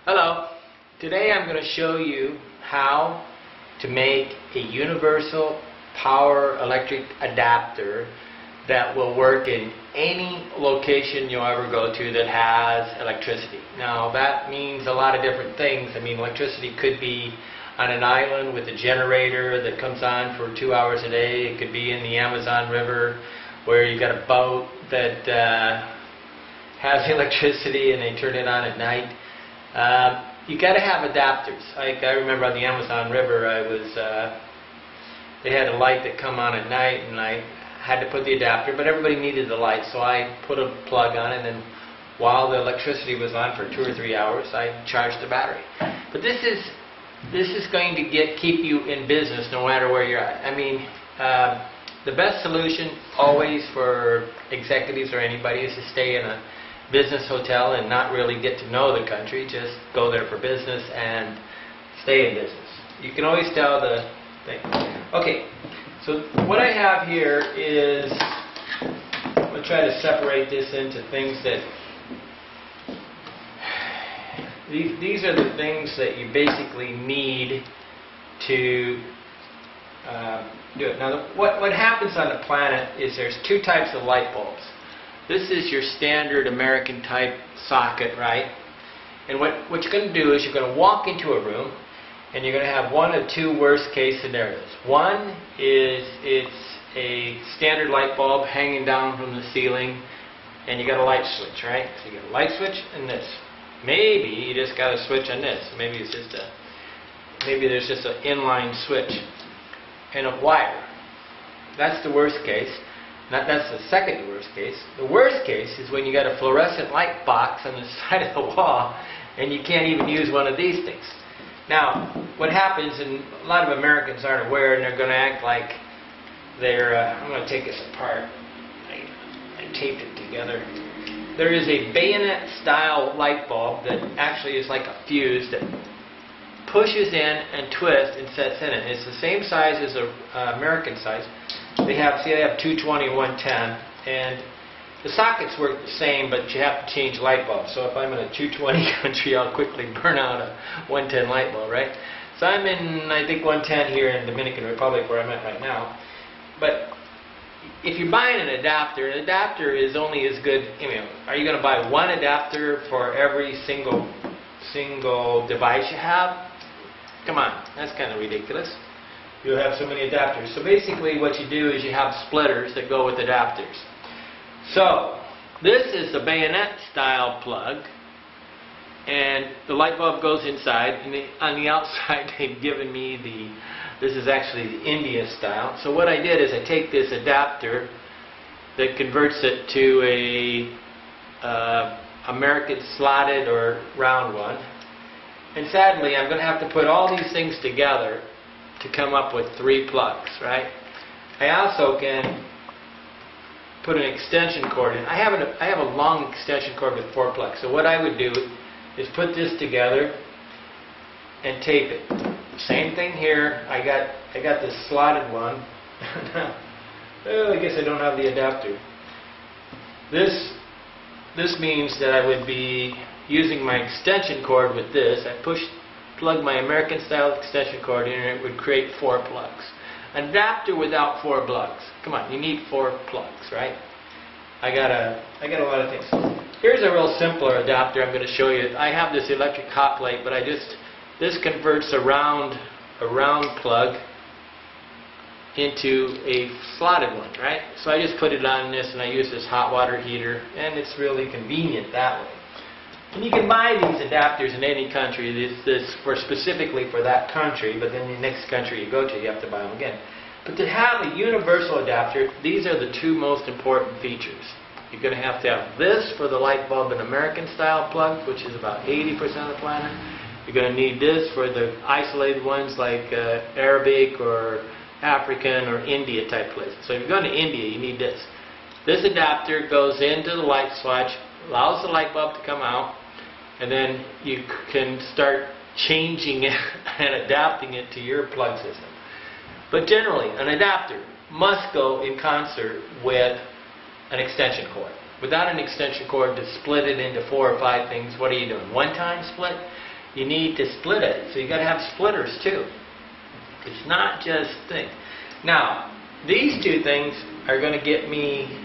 Hello. Today I'm going to show you how to make a universal power electric adapter that will work in any location you'll ever go to that has electricity. Now that means a lot of different things. I mean, electricity could be on an island with a generator that comes on for 2 hours a day. It could be in the Amazon River where you got a boat that has electricity and they turn it on at night. You got to have adapters. I remember on the Amazon River, they had a light that come on at night, and I had to put the adapter, but everybody needed the light, so I put a plug on it, and then while the electricity was on for 2 or 3 hours, I charged the battery. But this is going to keep you in business no matter where you're at. I mean, the best solution always for executives or anybody is to stay in a business hotel and not really get to know the country. Just go there for business and stay in business. You can always tell the thing. Okay, so what I have here is, I'm going to try to separate this into things that, these are the things that you basically need to do it. Now what happens on the planet is there's two types of light bulbs. This is your standard American type socket, right? And what you're going to do is you're going to walk into a room and you're going to have one of two worst case scenarios. One is it's a standard light bulb hanging down from the ceiling and you got a light switch, right? So you got a light switch and this. Maybe you just got a switch on this. Maybe it's just maybe there's just an inline switch and a wire. That's the worst case. That's the second worst case. The worst case is when you got a fluorescent light box on the side of the wall and you can't even use one of these things. Now, what happens, and a lot of Americans aren't aware, and they're going to act like they're, I'm going to take this apart. I taped it together. There is a bayonet style light bulb that actually is like a fuse that pushes in and twists and sets in it. It's the same size as an American size. They have 220 and 110, and the sockets work the same, but you have to change light bulbs. So if I'm in a 220 country, I'll quickly burn out a 110 light bulb, right? So I'm in, I think, 110 here in Dominican Republic, where I'm at right now. But if you're buying an adapter is only as good. You know, are you going to buy one adapter for every single device you have? Come on, that's kind of ridiculous. You'll have so many adapters. So basically what you do is you have splitters that go with adapters. So this is the bayonet style plug, and the light bulb goes inside, and on the outside they've given me this is actually the India style. So what I did is I take this adapter that converts it to a American slotted or round one, and sadly I'm going to have to put all these things together to come up with 3 plugs, right? I also can put an extension cord in. I have a long extension cord with 4 plugs. So what I would do is put this together and tape it. Same thing here. I got this slotted one. Oh, I guess I don't have the adapter. This means that I would be using my extension cord with this. I plug my American style extension cord in and it would create 4 plugs. An adapter without 4 plugs. Come on, you need 4 plugs, right? I got a lot of things. Here's a real simpler adapter I'm going to show you. I have this electric hot plate, but this converts a round plug into a slotted one, right? So I just put it on this and I use this hot water heater, and it's really convenient that way. And you can buy these adapters in any country. This specifically for that country, but then the next country you go to, you have to buy them again. But to have a universal adapter, these are the 2 most important features. You're going to have this for the light bulb and American style plug, which is about 80% of the planet. You're going to need this for the isolated ones like Arabic or African or India type places. So if you're going to India, you need this. This adapter goes into the light switch, allows the light bulb to come out, and then you can start changing it and adapting it to your plug system. But generally, an adapter must go in concert with an extension cord. Without an extension cord to split it into 4 or 5 things, what are you doing? One-time split? you need to split it. So you got to have splitters too. It's not just things. Now, these two things are going to get me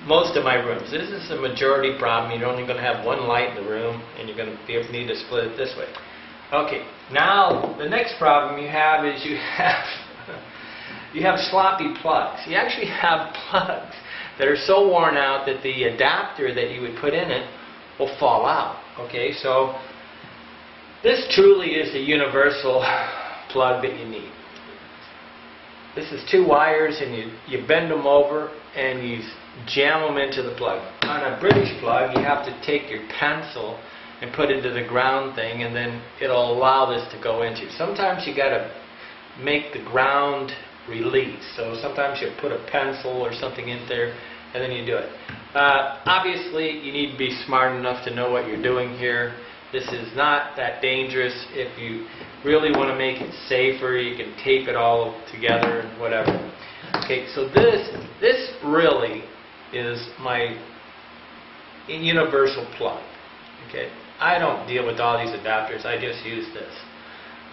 most of my rooms. This is a majority problem. You're only going to have one light in the room, and you're going to need to split it this way. Okay, now the next problem you have is you have sloppy plugs. You actually have plugs that are so worn out that the adapter that you would put in it will fall out. Okay, so this truly is a universal plug that you need. This is two wires, and you bend them over and you jam them into the plug. On a British plug, you have to take your pencil and put it into the ground thing, and then it'll allow this to go into. Sometimes you got to make the ground release. So sometimes you put a pencil or something in there, and then you do it. Obviously, you need to be smart enough to know what you're doing here. This is not that dangerous. If you really want to make it safer, you can tape it all together and whatever. Okay, so this really is my universal plug. Okay, I don't deal with all these adapters. I just use this.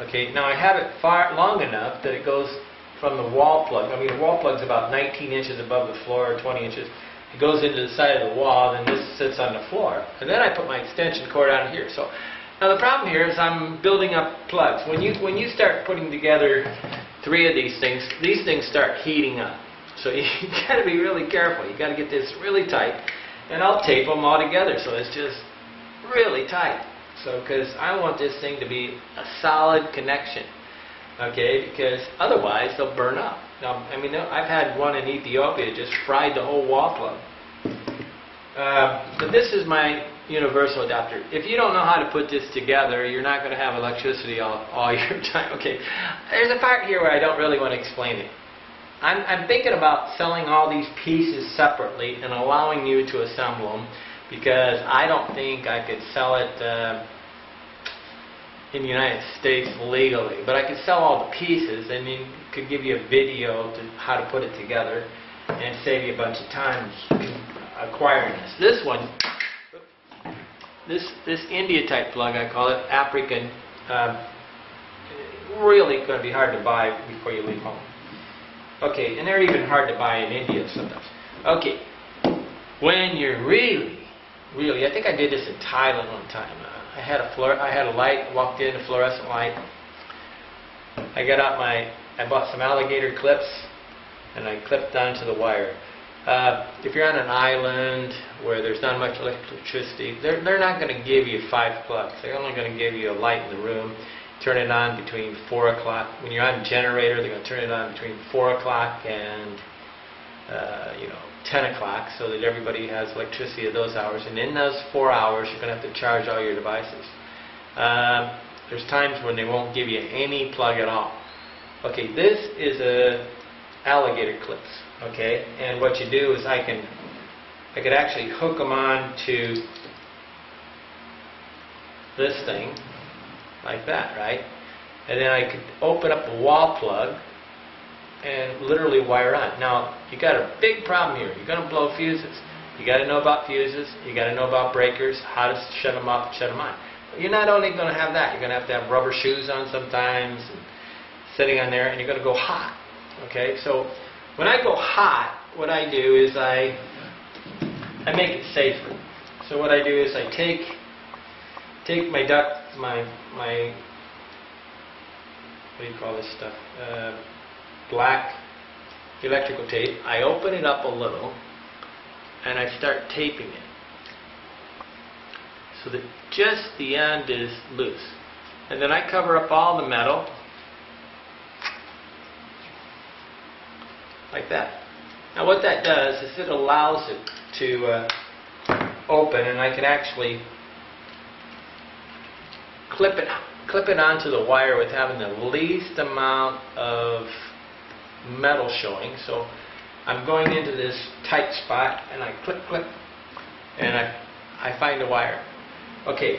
Okay, now I have it far long enough that it goes from the wall plug. I mean, the wall plug's about 19 inches above the floor, or 20 inches. It goes into the side of the wall, and this sits on the floor. And then I put my extension cord on here. So now the problem here is I'm building up plugs. When you start putting together three of these things start heating up. So you got to be really careful. You got to get this really tight, and I'll tape them all together so it's just really tight. So because I want this thing to be a solid connection, okay? Because otherwise they'll burn up. Now, I mean, I've had one in Ethiopia that just fried the whole wall plug. But this is my universal adapter. If you don't know how to put this together, you're not going to have electricity all your time. Okay, there's a part here where I don't really want to explain it. I'm thinking about selling all these pieces separately and allowing you to assemble them, because I don't think I could sell it in the United States legally. But I could sell all the pieces, and it could give you a video to how to put it together and save you a bunch of time acquiring this. This one, this India type plug, I call it, African, really going to be hard to buy before you leave home. Okay, and they're even hard to buy in India sometimes. Okay, when you're really, I think I did this in Thailand one time. I had a light, walked in, a fluorescent light. I bought some alligator clips, and I clipped onto the wire. If you're on an island where there's not much electricity, they're not going to give you 5 plugs. They're only going to give you a light in the room. Turn it on between 4 o'clock. When you're on a generator, they're going to turn it on between 4 o'clock and 10 o'clock, so that everybody has electricity at those hours. And in those 4 hours, you're going to have to charge all your devices. There's times when they won't give you any plug at all. Okay, this is a alligator clips. Okay, and what you do is I could actually hook them on to this thing like that, right? And then I could open up the wall plug and literally wire on. Now, you got a big problem here. You're going to blow fuses. You got to know about fuses. You got to know about breakers, how to shut them off, shut them on. But you're not only going to have that. You're going to have rubber shoes on sometimes, and sitting on there, and you're going to go hot. Okay, so when I go hot, what I do is I make it safer. So what I do is I take my what do you call this stuff? Black electrical tape. I open it up a little, and I start taping it so that just the end is loose. And then I cover up all the metal like that. Now what that does is it allows it to open, and I can actually clip it onto the wire with having the least amount of metal showing. So I'm going into this tight spot, and I clip, and I find the wire. Okay.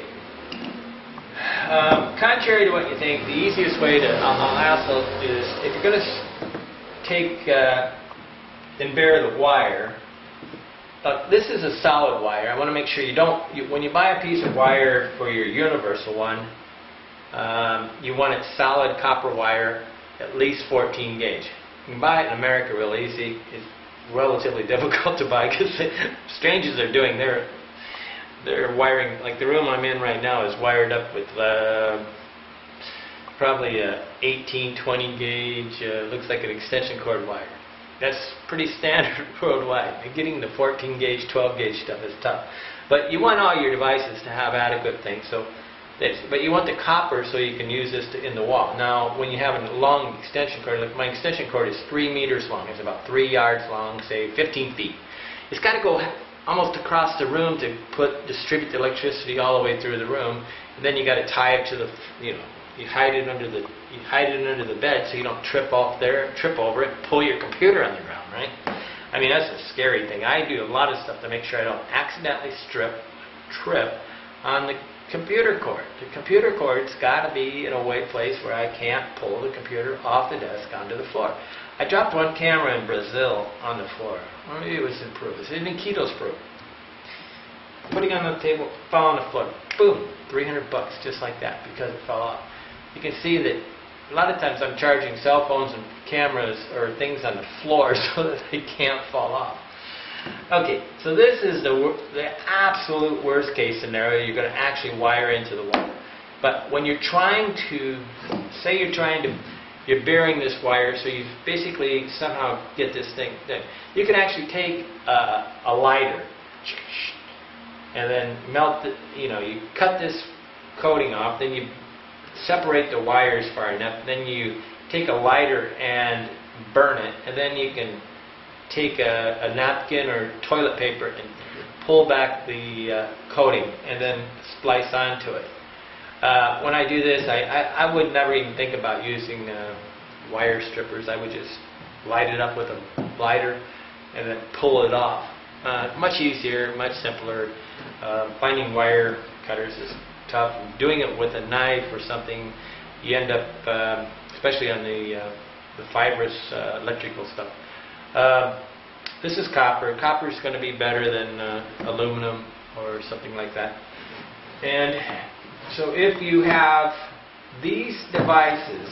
Contrary to what you think, the easiest way to I'll also do this. If you're going to take and bare the wire, this is a solid wire. I want to make sure you don't. When you buy a piece of wire for your universal one, You want it solid copper wire, at least 14 gauge. You can buy it in America real easy. It's relatively difficult to buy because strangers are doing they're wiring, like the room I'm in right now is wired up with probably a 18, 20 gauge, looks like an extension cord wire. That's pretty standard worldwide. Getting the 14 gauge, 12 gauge stuff is tough. But you want all your devices to have adequate things. But you want the copper so you can use this in the wall. Now, when you have a long extension cord, like my extension cord is 3 meters long. It's about 3 yards long, say 15 feet. It's got to go almost across the room to distribute the electricity all the way through the room. And then you got to tie it to the, you hide it under the bed so you don't trip over it, pull your computer on the ground, right? I mean, that's a scary thing. I do a lot of stuff to make sure I don't accidentally trip on the computer cord. The computer cord's got to be in a place where I can't pull the computer off the desk onto the floor. I dropped one camera in Brazil on the floor. Well, maybe it was in Peru. It was in Quito's, Peru. Putting it on the table, fell on the floor. Boom, $300 just like that because it fell off. You can see that a lot of times I'm charging cell phones and cameras or things on the floor so that they can't fall off. Okay, so this is the absolute worst case scenario. You're going to actually wire into the wall. But when you're trying to, say you're burying this wire, so you basically somehow get this thing, you can actually take a lighter and then melt it, you cut this coating off, then you separate the wires far enough, then you take a lighter and burn it, and then you can take a napkin or toilet paper and pull back the coating and then splice onto it. When I do this, I would never even think about using wire strippers. I would just light it up with a lighter and then pull it off. Much easier, much simpler. Finding wire cutters is tough. Doing it with a knife or something, you end up, especially on the fibrous electrical stuff. This is copper. Copper is going to be better than aluminum or something like that. And so if you have these devices,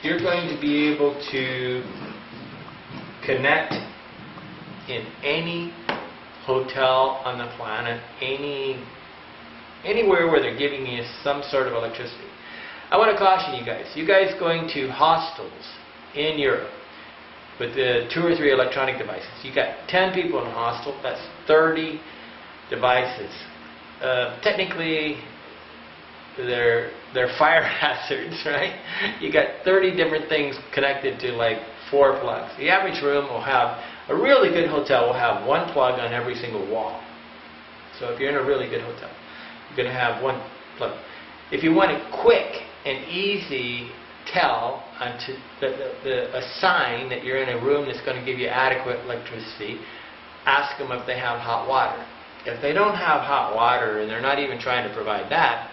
you're going to be able to connect in any hotel on the planet, anywhere where they're giving you some sort of electricity. I want to caution you guys. You guys going to hostels in Europe with the 2 or 3 electronic devices. You got 10 people in a hostel. That's 30 devices. Technically, they're fire hazards, right? You got 30 different things connected to like 4 plugs. The average room will have, a really good hotel will have 1 plug on every single wall. So if you're in a really good hotel, you're going to have 1 plug. If you want a quick and easy tell onto a sign that you're in a room that's going to give you adequate electricity, ask them if they have hot water. If they don't have hot water and they're not even trying to provide that,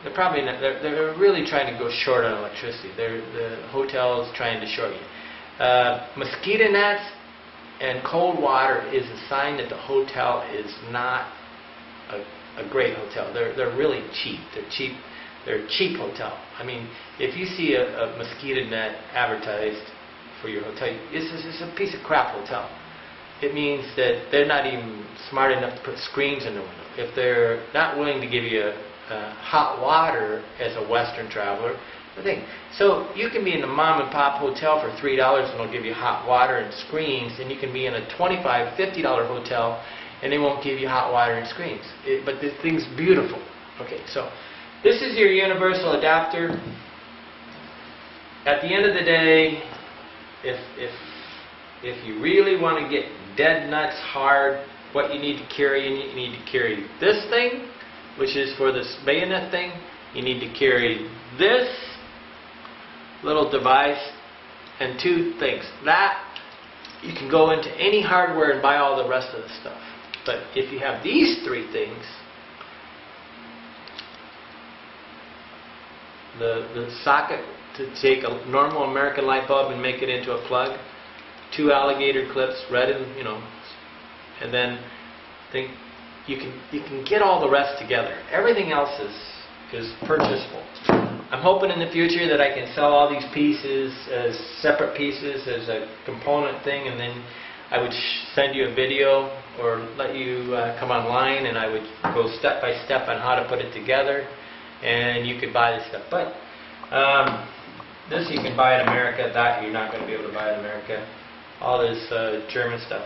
they're probably not, they're really trying to go short on electricity. The hotel is trying to short you. Mosquito nets and cold water is a sign that the hotel is not a great hotel. They're really cheap. They're a cheap hotel. I mean, if you see a mosquito net advertised for your hotel, it's a piece of crap hotel. It means that they're not even smart enough to put screens in the window. If they're not willing to give you hot water as a Western traveler, the thing. So you can be in a mom and pop hotel for $3 and they'll give you hot water and screens, and you can be in a $25, $50 hotel and they won't give you hot water and screens. But this thing's beautiful. Okay, so this is your universal adapter. At the end of the day, if you really want to get dead nuts hard, what you need to carry, you need to carry this thing, which is for this bayonet thing. You need to carry this little device and 2 things. That, you can go into any hardware and buy all the rest of the stuff. But if you have these 3 things, the socket to take a normal American light bulb and make it into a plug, 2 alligator clips, red and, and then think you can get all the rest together. Everything else is purchasable. I'm hoping in the future that I can sell all these pieces as separate pieces as a component thing, and then I would send you a video or let you come online, and I would go step by step on how to put it together, and you could buy this stuff. But this you can buy in America. That you're not going to be able to buy in America. All this German stuff.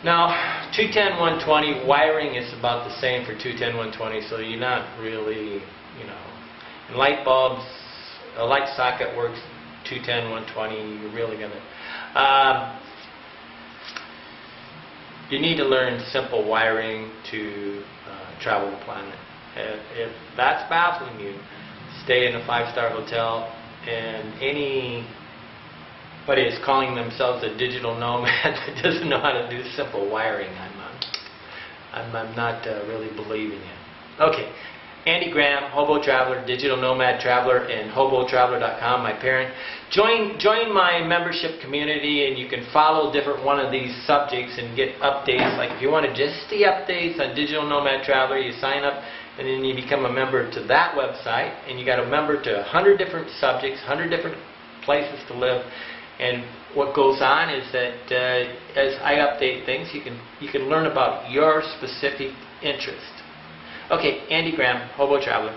Now, 210-120 wiring is about the same for 210-120, so you're not really, you know. In light bulbs, a light socket works 210-120. You're really going to. You need to learn simple wiring to travel the planet. If that's baffling you, stay in a 5-star hotel, and anybody is calling themselves a digital nomad that doesn't know how to do simple wiring, I'm not really believing it. Okay, Andy Graham, Hobo Traveler, Digital Nomad Traveler, and hobotraveler.com, my parent. Join my membership community, and you can follow different one of these subjects and get updates. Like if you want to just see updates on Digital Nomad Traveler, you sign up, and then you become a member to that website, and you got a member to 100 different subjects, 100 different places to live. And what goes on is that as I update things, you can learn about your specific interest. Okay, Andy Graham, Hobo Traveler.